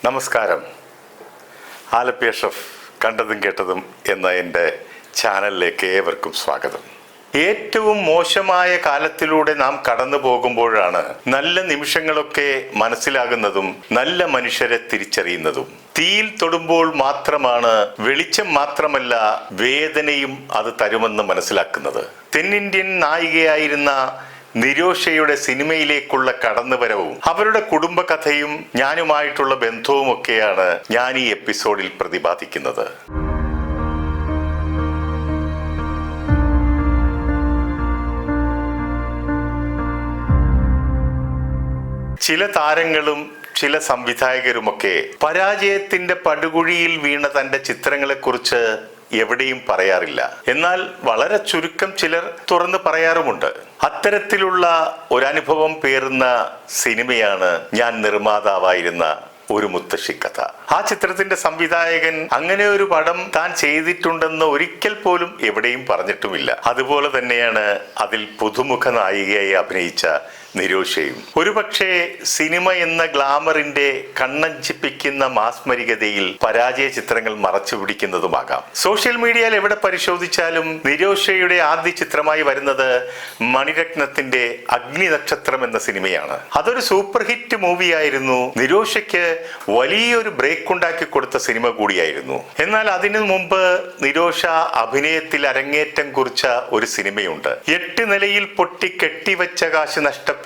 നമസ്കാരം. ആലപ്പി അഷ്റഫ് കണ്ടതും കേട്ടതും എന്ന എൻ്റെ ചാനലിലേക്ക് ഏവർക്കും സ്വാഗതം. ഏറ്റവും മോശമായ കാലത്തിലൂടെ നാം കടന്നു പോകുമ്പോഴാണ് നല്ല നിമിഷങ്ങളൊക്കെ മനസ്സിലാകുന്നതും നല്ല മനുഷ്യരെ തിരിച്ചറിയുന്നതും. തീയിൽ തൊടുമ്പോൾ മാത്രമാണ് വെളിച്ചം മാത്രമല്ല വേദനയും അത് തരുമെന്ന് മനസ്സിലാക്കുന്നത്. തെന്നിന്ത്യൻ നായികയായിരുന്ന നിരോഷയുടെ സിനിമയിലേക്കുള്ള കടന്നുവരവും അവരുടെ കുടുംബകഥയും ഞാനുമായിട്ടുള്ള ബന്ധവുമൊക്കെയാണ് ഞാൻ ഈ എപ്പിസോഡിൽ പ്രതിപാദിക്കുന്നത്. ചില താരങ്ങളും ചില സംവിധായകരുമൊക്കെ പരാജയത്തിന്റെ പടുകുഴിയിൽ വീണ തന്റെ ചിത്രങ്ങളെക്കുറിച്ച് എവിടെയും പറയാറില്ല. എന്നാൽ വളരെ ചുരുക്കം ചിലർ തുറന്ന് പറയാറുമുണ്ട്. അത്തരത്തിലുള്ള ഒരനുഭവം പേറുന്ന സിനിമയാണ് ഞാൻ നിർമ്മാതാവായിരുന്ന ഒരു മുത്തശ്ശിക്കഥ. ആ ചിത്രത്തിന്റെ സംവിധായകൻ അങ്ങനെ ഒരു പടം താൻ ചെയ്തിട്ടുണ്ടെന്ന് ഒരിക്കൽ പോലും എവിടെയും പറഞ്ഞിട്ടുമില്ല. അതുപോലെ തന്നെയാണ് അതിൽ പുതുമുഖ നായികയായി അഭിനയിച്ച നിരോഷയും. ഒരുപക്ഷെ സിനിമ എന്ന ഗ്ലാമറിന്റെ കണ്ണഞ്ചിപ്പിക്കുന്ന മാസ്മരികതയിൽ പരാജയ ചിത്രങ്ങൾ മറച്ചു പിടിക്കുന്നതുമാകാം. സോഷ്യൽ മീഡിയയിൽ എവിടെ പരിശോധിച്ചാലും നിരോഷയുടെ ആദ്യ ചിത്രമായി വരുന്നത് മണിരത്നത്തിന്റെ അഗ്നി നക്ഷത്രം എന്ന സിനിമയാണ്. അതൊരു സൂപ്പർ ഹിറ്റ് മൂവിയായിരുന്നു. നിരോഷയ്ക്ക് വലിയൊരു ബ്രേക്ക് ഉണ്ടാക്കി കൊടുത്ത സിനിമ കൂടിയായിരുന്നു. എന്നാൽ അതിനു മുമ്പ് നിരോഷ അഭിനയത്തിൽ അരങ്ങേറ്റം കുറിച്ച ഒരു സിനിമയുണ്ട്. 8 നിലയിൽ പൊട്ടി കെട്ടിവെച്ച കാശ് നഷ്ടപ്പെട്ട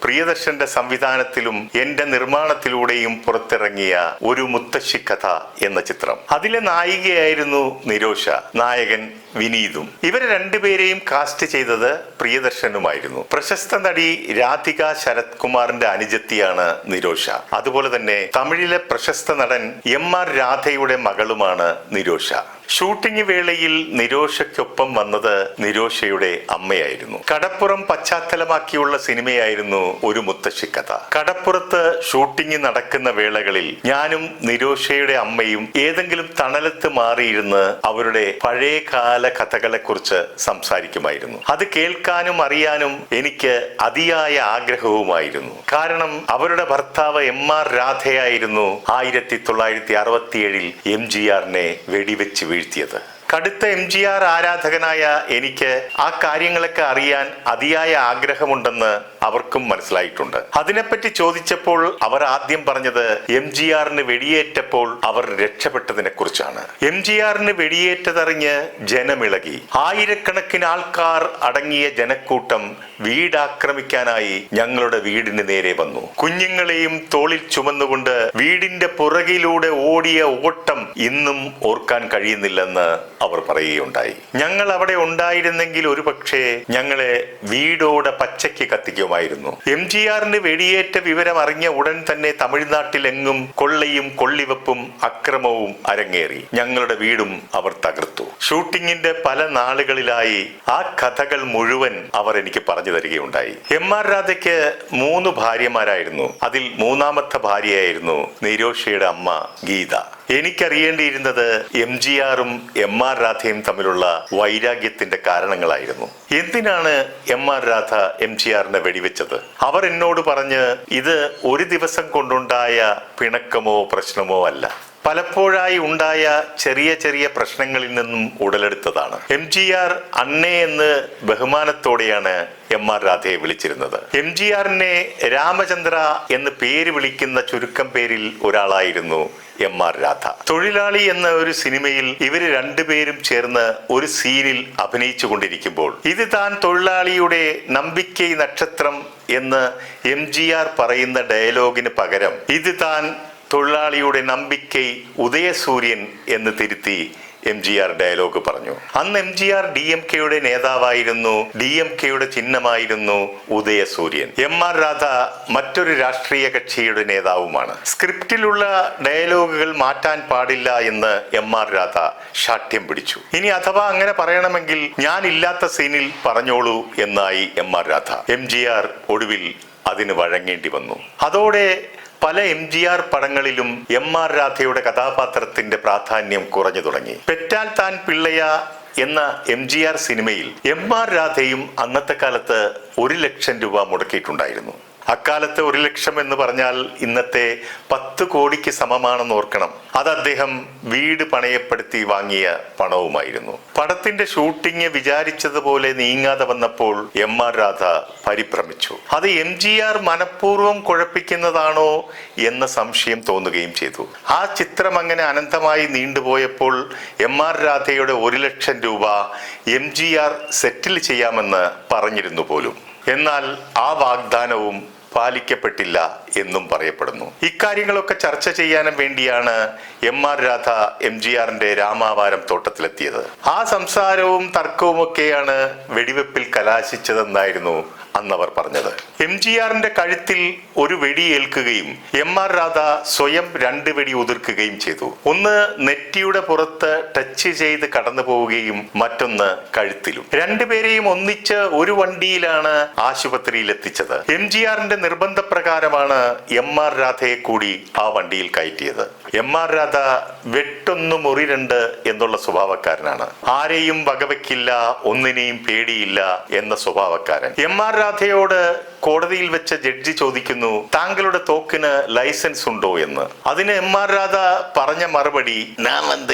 പ്രിയദർശന്റെ സംവിധാനത്തിലും എന്റെ നിർമ്മാണത്തിലൂടെയും പുറത്തിറങ്ങിയ ഒരു മുത്തശ്ശിക്കഥ എന്ന ചിത്രം. അതിലെ നായികയായിരുന്നു നിരോഷ, നായകൻ വിനീതും. ഇവരെ രണ്ടുപേരെയും കാസ്റ്റ് ചെയ്തത് പ്രിയദർശനുമായിരുന്നു. പ്രശസ്ത നടി രാധിക ശരത് കുമാറിന്റെ അനുജത്തിയാണ് നിരോഷ. അതുപോലെ തന്നെ തമിഴിലെ പ്രശസ്ത നടൻ MR രാധയുടെ മകളുമാണ് നിരോഷ. ഷൂട്ടിംഗ് വേളയിൽ നിരോഷയ്ക്കൊപ്പം വന്നത് നിരോഷയുടെ അമ്മയായിരുന്നു. കടപ്പുറം പശ്ചാത്തലമാക്കിയുള്ള സിനിമയായിരുന്നു ഒരു മുത്തശ്ശിക്കഥ. കടപ്പുറത്ത് ഷൂട്ടിംഗ് നടക്കുന്ന വേളകളിൽ ഞാനും നിരോഷയുടെ അമ്മയും ഏതെങ്കിലും തണലത്ത് മാറിയിരുന്ന് അവരുടെ പഴയകാല കഥകളെ കുറിച്ച് സംസാരിക്കുമായിരുന്നു. അത് കേൾക്കാനും അറിയാനും എനിക്ക് അതിയായ ആഗ്രഹവുമായിരുന്നു. കാരണം അവരുടെ ഭർത്താവ് MR രാധയായിരുന്നു 1967 MGRനെ വെടിവെച്ച് വീഴ്ത്തിയത്. കടുത്ത MGR ആരാധകനായ എനിക്ക് ആ കാര്യങ്ങളൊക്കെ അറിയാൻ അതിയായ ആഗ്രഹമുണ്ടെന്ന് അവർക്കും മനസ്സിലായിട്ടുണ്ട്. അതിനെപ്പറ്റി ചോദിച്ചപ്പോൾ അവർ ആദ്യം പറഞ്ഞത് MGRന് വെടിയേറ്റപ്പോൾ അവർ രക്ഷപ്പെട്ടതിനെ കുറിച്ചാണ്. MGRന് വെടിയേറ്റതറിഞ്ഞ് ജനമിളകി. ആയിരക്കണക്കിന് ആൾക്കാർ അടങ്ങിയ ജനക്കൂട്ടം വീടാക്രമിക്കാനായി ഞങ്ങളുടെ വീടിന് നേരെ വന്നു. കുഞ്ഞുങ്ങളെയും തോളിൽ ചുമന്നുകൊണ്ട് വീടിന്റെ പുറകിലൂടെ ഓടിയ ഓട്ടം ഇന്നും ഓർക്കാൻ കഴിയുന്നില്ലെന്ന് അവർ പറയുകയുണ്ടായി. ഞങ്ങൾ അവിടെ ഉണ്ടായിരുന്നെങ്കിൽ ഒരുപക്ഷെ ഞങ്ങളെ വീടോടെ പച്ചയ്ക്ക് കത്തിക്കുമായിരുന്നു. MGRന് വെടിയേറ്റ വിവരം അറിഞ്ഞ ഉടൻ തന്നെ തമിഴ്നാട്ടിലെങ്ങും കൊള്ളയും കൊള്ളിവെപ്പും അക്രമവും അരങ്ങേറി. ഞങ്ങളുടെ വീടും അവർ തകർത്തു. ഷൂട്ടിങ്ങിന്റെ പല നാളുകളിലായി ആ കഥകൾ മുഴുവൻ അവർ എനിക്ക് പറഞ്ഞു തരികയുണ്ടായി. MR രാധയ്ക്ക് 3 ഭാര്യമാരായിരുന്നു. അതിൽ 3ാമത്തെ ഭാര്യയായിരുന്നു നിരോഷയുടെ അമ്മ ഗീത. എനിക്കറിയേണ്ടിയിരുന്നത് MGRും MR രാധയും തമ്മിലുള്ള വൈരാഗ്യത്തിന്റെ കാരണങ്ങളായിരുന്നു. എന്തിനാണ് MR രാധ MGRനെ വെടിവെച്ചത്? അവർ എന്നോട് പറഞ്ഞ് ഇത് ഒരു ദിവസം കൊണ്ടുണ്ടായ പിണക്കമോ പ്രശ്നമോ അല്ല, പലപ്പോഴായി ഉണ്ടായ ചെറിയ ചെറിയ പ്രശ്നങ്ങളിൽ നിന്നും ഉടലെടുത്തതാണ്. MGR അണ്ണേ എന്ന് ബഹുമാനത്തോടെയാണ് MR രാധയെ വിളിച്ചിരുന്നത്. MGRനെ രാമചന്ദ്ര എന്ന് പേര് വിളിക്കുന്ന ചുരുക്കം പേരിൽ ഒരാളായിരുന്നു MR രാധ. തൊഴിലാളി എന്ന ഒരു സിനിമയിൽ ഇവര് രണ്ടുപേരും ചേർന്ന് ഒരു സീനിൽ അഭിനയിച്ചു കൊണ്ടിരിക്കുമ്പോൾ ഇത് താൻ തൊഴിലാളിയുടെ നമ്പിക്കൈ നക്ഷത്രം എന്ന് MGR പറയുന്ന ഡയലോഗിന് പകരം ഇത് താൻ തൊഴിലാളിയുടെ നമ്പിക്കൈ ഉദയസൂര്യൻ എന്ന് തിരുത്തി MGR ഡയലോഗ് പറഞ്ഞു. അന്ന് MGR DMKയുടെ നേതാവായിരുന്നു. DMKയുടെ ചിഹ്നമായിരുന്നു ഉദയസൂര്യൻ. MR രാധ മറ്റൊരു രാഷ്ട്രീയ കക്ഷിയുടെ നേതാവുമാണ്. സ്ക്രിപ്റ്റിലുള്ള ഡയലോഗുകൾ മാറ്റാൻ പാടില്ല എന്ന് MR രാധ ശാഠ്യം പിടിച്ചു. ഇനി അഥവാ അങ്ങനെ പറയണമെങ്കിൽ ഞാൻ ഇല്ലാത്ത സീനിൽ പറഞ്ഞോളൂ എന്നായി MR രാധ. MGR ഒടുവിൽ അതിന് വഴങ്ങേണ്ടി വന്നു. അതോടെ പല MGR പടങ്ങളിലും MR രാധയുടെ കഥാപാത്രത്തിന്റെ പ്രാധാന്യം കുറഞ്ഞു തുടങ്ങി. പെറ്റാൽ താൻ പിള്ളയ എന്ന MGR സിനിമയിൽ MR രാധയും അന്നത്തെ കാലത്ത് 1 ലക്ഷം രൂപ മുടക്കിയിട്ടുണ്ടായിരുന്നു. അക്കാലത്ത് 1,00,000 എന്ന് പറഞ്ഞാൽ ഇന്നത്തെ 10 കോടിക്ക് സമമാണെന്ന് ഓർക്കണം. അത് അദ്ദേഹം വീട് പണയപ്പെടുത്തി വാങ്ങിയ പണവുമായിരുന്നു. പടത്തിന്റെ ഷൂട്ടിംഗ് വിചാരിച്ചതുപോലെ നീങ്ങാതെ വന്നപ്പോൾ എം.ആർ. രാധ പരിഭ്രമിച്ചു. അത് MGR മനഃപൂർവ്വം കുഴപ്പിക്കുന്നതാണോ എന്ന സംശയം തോന്നുകയും ചെയ്തു. ആ ചിത്രം അങ്ങനെ അനന്തമായി നീണ്ടുപോയപ്പോൾ എം.ആർ. രാധയുടെ 1,00,000 രൂപ MGR സെറ്റിൽ ചെയ്യാമെന്ന് പറഞ്ഞിരുന്നു പോലും. എന്നാൽ ആ വാഗ്ദാനവും പാലിക്കപ്പെട്ടില്ല എന്നും പറയപ്പെടുന്നു. ഇക്കാര്യങ്ങളൊക്കെ ചർച്ച ചെയ്യാനും വേണ്ടിയാണ് എം.ആർ. രാധ MGRന്റെ രാമാവാരം തോട്ടത്തിലെത്തിയത്. ആ സംസാരവും തർക്കവുമൊക്കെയാണ് വെടിവെപ്പിൽ കലാശിച്ചതെന്നായിരുന്നു അന്നവർ പറഞ്ഞത്. MGRന്റെ കഴുത്തിൽ ഒരു വെടി ഏൽക്കുകയും എം.ആർ. രാധ സ്വയം 2 വെടി ഉതിർക്കുകയും ചെയ്തു. ഒന്ന് നെറ്റിയുടെ പുറത്ത് ടച്ച് ചെയ്ത് കടന്നു പോവുകയും മറ്റൊന്ന് കഴുത്തിലും. 2 പേരെയും ഒന്നിച്ച് ഒരു വണ്ടിയിലാണ് ആശുപത്രിയിൽ എത്തിച്ചത്. MGRന്റെ നിർബന്ധപ്രകാരമാണ് എം.ആർ. രാധയെ കൂടി ആ വണ്ടിയിൽ കയറ്റിയത്. എം.ആർ. രാധ വെട്ടൊന്നു മുറി 2 എന്നുള്ള സ്വഭാവക്കാരനാണ്. ആരെയും വകവെക്കില്ല, ഒന്നിനെയും പേടിയില്ല എന്ന സ്വഭാവക്കാരൻ. എം.ആർ. രാധയോട് കോടതിയിൽ വെച്ച ജഡ്ജി ചോദിക്കുന്നു, താങ്കളുടെ തോക്കിന് ലൈസൻസ് ഉണ്ടോ എന്ന്. അതിന് എം.ആർ. രാധ പറഞ്ഞ മറുപടി, நான்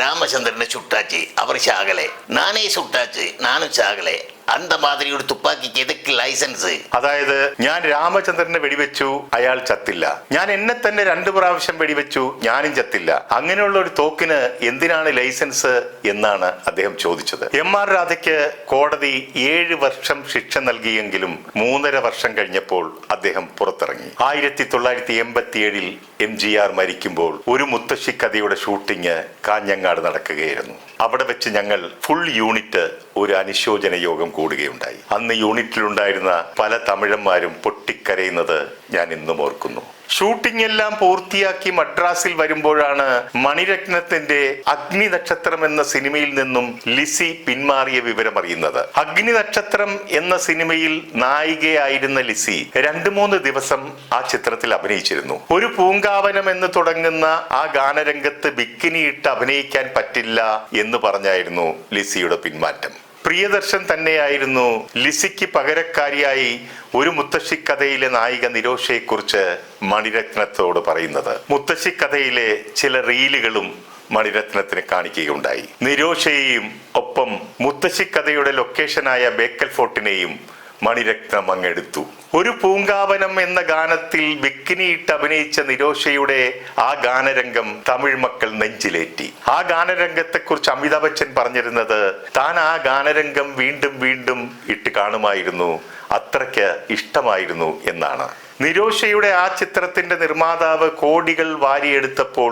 ராமச்சந்திரனை சுட்டாச்சு, அவர் சாகலை. நானே சுட்டாச்சு, நானும் சாகலை. அந்த மாதிரி ஒரு துப்பாக்கிக்கு எதுக்கு ലൈസൻസ്? അതായത് ഞാൻ രാമചന്ദ്രനെ വെടിവെച്ചു, അയാൾ ചത്തില്ല. ഞാൻ എന്നെ തന്നെ 2 പ്രാവശ്യം വെടിവെച്ചു, ഞാനും ചത്തില്ല. അങ്ങനെയുള്ള ഒരു തോക്കിന് എന്തിനാണ് ലൈസൻസ് എന്നാണ് അദ്ദേഹം ചോദിച്ചത്. എം.ആർ. രാധയ്ക്ക് കോടതി 7 വർഷം ശിക്ഷ നൽകിയെങ്കിലും 3.5 വർഷം കഴിഞ്ഞപ്പോൾ അദ്ദേഹം പുറത്തിറങ്ങി. 1987 MGR മരിക്കുമ്പോൾ ഒരു മുത്തശ്ശി കഥയുടെ ഷൂട്ടിംഗ് കാഞ്ഞങ്ങാട് നടക്കുകയായിരുന്നു. അവിടെ വെച്ച് ഞങ്ങൾ ഫുൾ യൂണിറ്റ് ഒരു അനുശോചന യോഗം കൂടുകയുണ്ടായി. അന്ന് യൂണിറ്റിലുണ്ടായിരുന്ന പല തമിഴന്മാരും പൊട്ടിക്കരയുന്നത് ഞാൻ ഇന്നും ഓർക്കുന്നു. ഷൂട്ടിംഗ് എല്ലാം പൂർത്തിയാക്കി മദ്രാസിൽ വരുമ്പോഴാണ് മണിരത്നത്തിന്റെ അഗ്നി നക്ഷത്രം എന്ന സിനിമയിൽ നിന്നും ലിസി പിന്മാറിയ വിവരം അറിയുന്നത്. അഗ്നി നക്ഷത്രം എന്ന സിനിമയിൽ നായികയായിരുന്ന ലിസി 2-3 ദിവസം ആ ചിത്രത്തിൽ അഭിനയിച്ചിരുന്നു. ഒരു പൂങ്കാവനം എന്ന് തുടങ്ങുന്ന ആ ഗാനരംഗത്ത് ബിക്കിനി ഇട്ട് അഭിനയിക്കാൻ പറ്റില്ല എന്ന് പറഞ്ഞായിരുന്നു ലിസിയുടെ പിന്മാറ്റം. പ്രിയദർശൻ തന്നെയായിരുന്നു ലിസിക്ക് പകരക്കാരിയായി ഒരു മുത്തശ്ശിക്കഥയിലെ നായിക നിരോഷയെക്കുറിച്ച് മണിരത്നത്തോട് പറയുന്നത്. മുത്തശ്ശിക്കഥയിലെ ചില റീലുകളും മണിരത്നത്തിന് കാണിക്കുകയുണ്ടായി. നിരോഷയെയും ഒപ്പം മുത്തശ്ശിക്കഥയുടെ ലൊക്കേഷനായ ബേക്കൽ ഫോർട്ടിനെയും മണിരത്നം അങ്ങെടുത്തു. ഒരു പൂങ്കാവനം എന്ന ഗാനത്തിൽ ബിക്കിനിയിട്ട് അഭിനയിച്ച നിരോഷയുടെ ആ ഗാനരംഗം തമിഴ് മക്കൾ നെഞ്ചിലേറ്റി. ആ ഗാനരംഗത്തെക്കുറിച്ച് അമിതാഭ് ബച്ചൻ പറഞ്ഞിരുന്നത് താൻ ആ ഗാനരംഗം വീണ്ടും വീണ്ടും ഇട്ട് കാണുമായിരുന്നു, അത്രയ്ക്ക് ഇഷ്ടമായിരുന്നു എന്നാണ്. നിരോഷയുടെ ആ ചിത്രത്തിന്റെ നിർമ്മാതാവ് കോടികൾ വാരിയെടുത്തപ്പോൾ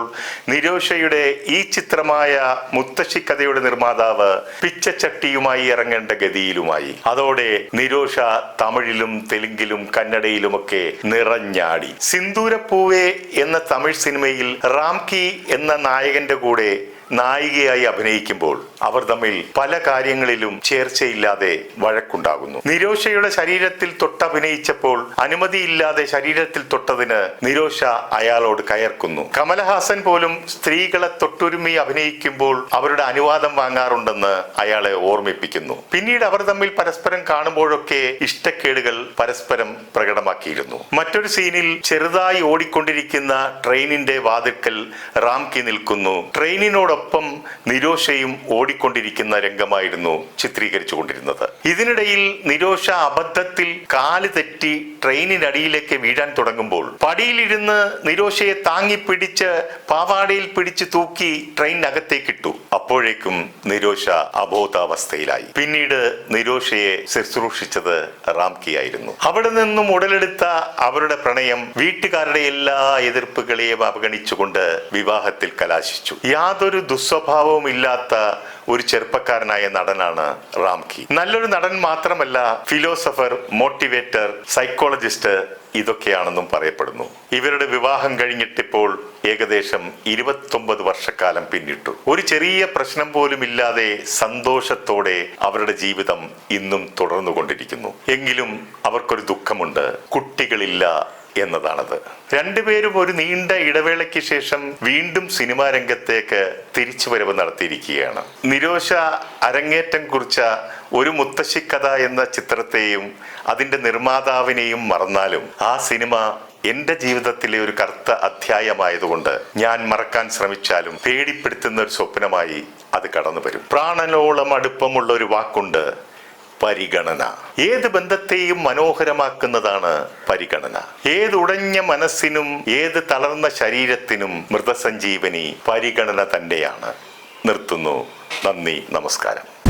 നിരോഷയുടെ ഈ ചിത്രമായ മുത്തശ്ശിക്കഥയുടെ നിർമ്മാതാവ് പിച്ചച്ചട്ടിയുമായി ഇറങ്ങേണ്ട ഗതിയിലുമായി. അതോടെ നിരോഷ തമിഴിലും തെലുങ്കിലും കന്നഡയിലുമൊക്കെ നിറഞ്ഞാടി. സിന്ദൂരപ്പൂവേ എന്ന തമിഴ് സിനിമയിൽ റാംകി എന്ന നായകന്റെ കൂടെ നായികയായി അഭിനയിക്കുമ്പോൾ അവർ തമ്മിൽ പല കാര്യങ്ങളിലും ചേർച്ചയില്ലാതെ വഴക്കുണ്ടാകുന്നു. നിരോഷയുടെ ശരീരത്തിൽ തൊട്ടഭിനയിച്ചപ്പോൾ അനുമതിയില്ലാതെ ശരീരത്തിൽ തൊട്ടതിന് നിരോഷ അയാളോട് കയർക്കുന്നു. കമലഹാസൻ പോലും സ്ത്രീകളെ തൊട്ടുരുമി അഭിനയിക്കുമ്പോൾ അവരുടെ അനുവാദം വാങ്ങാറുണ്ടെന്ന് അയാളെ ഓർമ്മിപ്പിക്കുന്നു. പിന്നീട് അവർ തമ്മിൽ പരസ്പരം കാണുമ്പോഴൊക്കെ ഇഷ്ടക്കേടുകൾ പരസ്പരം പ്രകടമാക്കിയിരുന്നു. മറ്റൊരു സീനിൽ ചെറുതായി ഓടിക്കൊണ്ടിരിക്കുന്ന ട്രെയിനിന്റെ വാതിൽക്കൽ റാംകി നിൽക്കുന്നു. ട്രെയിനിനോടൊപ്പം നിരോഷയും ഓടിക്കൊണ്ടിരിക്കുന്ന രംഗമായിരുന്നു ചിത്രീകരിച്ചു കൊണ്ടിരുന്നത്. ഇതിനിടയിൽ നിരോഷ അബദ്ധത്തിൽ കാല് തെറ്റി ട്രെയിനിനടിയിലേക്ക് വീഴാൻ തുടങ്ങുമ്പോൾ പടിയിലിരുന്ന് നിരോഷയെ താങ്ങി പിടിച്ച് പാവാടയിൽ പിടിച്ച് തൂക്കി ട്രെയിനകത്തേക്കിട്ടു. അപ്പോഴേക്കും നിരോഷ അബോധാവസ്ഥയിലായി. പിന്നീട് നിരോഷയെ ശുശ്രൂഷിച്ചത് റാംകിയായിരുന്നു. അവിടെ നിന്നും ഉടലെടുത്ത അവരുടെ പ്രണയം വീട്ടുകാരുടെ എല്ലാ എതിർപ്പുകളെയും അവഗണിച്ചുകൊണ്ട് വിവാഹത്തിൽ കലാശിച്ചു. യാതൊരു ദുസ്വഭാവവും ഇല്ലാത്ത ഒരു ചെറുപ്പക്കാരനായ നടനാണ് റാംകി. നല്ലൊരു നടൻ മാത്രമല്ല, ഫിലോസഫർ, മോട്ടിവേറ്റർ, സൈക്കോളജിസ്റ്റ് ഇതൊക്കെയാണെന്നും പറയപ്പെടുന്നു. ഇവരുടെ വിവാഹം കഴിഞ്ഞിട്ടിപ്പോൾ ഏകദേശം 29 വർഷക്കാലം പിന്നിട്ടു. ഒരു ചെറിയ പ്രശ്നം പോലും ഇല്ലാതെ സന്തോഷത്തോടെ അവരുടെ ജീവിതം ഇന്നും തുടർന്നുകൊണ്ടിരിക്കുന്നു. എങ്കിലും അവർക്കൊരു ദുഃഖമുണ്ട്. കുട്ടികളില്ല എന്നതാണത്. രണ്ടുപേരും ഒരു നീണ്ട ഇടവേളയ്ക്ക് ശേഷം വീണ്ടും സിനിമാ രംഗത്തേക്ക് തിരിച്ചുവരവ് നടത്തിയിരിക്കുകയാണ്. നിരോഷ അരങ്ങേറ്റം കുറിച്ച ഒരു മുത്തശ്ശിക്കഥ എന്ന ചിത്രത്തെയും അതിന്റെ നിർമ്മാതാവിനെയും മറന്നാലും ആ സിനിമ എന്റെ ജീവിതത്തിലെ ഒരു കറുത്ത അധ്യായമായതുകൊണ്ട് ഞാൻ മറക്കാൻ ശ്രമിച്ചാലും പേടിപ്പെടുത്തുന്ന ഒരു സ്വപ്നമായി അത് കടന്നു വരും. പ്രാണനോളം അടുപ്പമുള്ള ഒരു വാക്കുണ്ട്, പരിഗണന. ഏത് ബന്ധത്തെയും മനോഹരമാക്കുന്നതാണ് പരിഗണന. ഏത് ഉടഞ്ഞ മനസ്സിനും ഏത് തളർന്ന ശരീരത്തിനും മൃതസഞ്ജീവനി പരിഗണന തന്നെയാണ്. നിർത്തുന്നു. നന്ദി, നമസ്കാരം.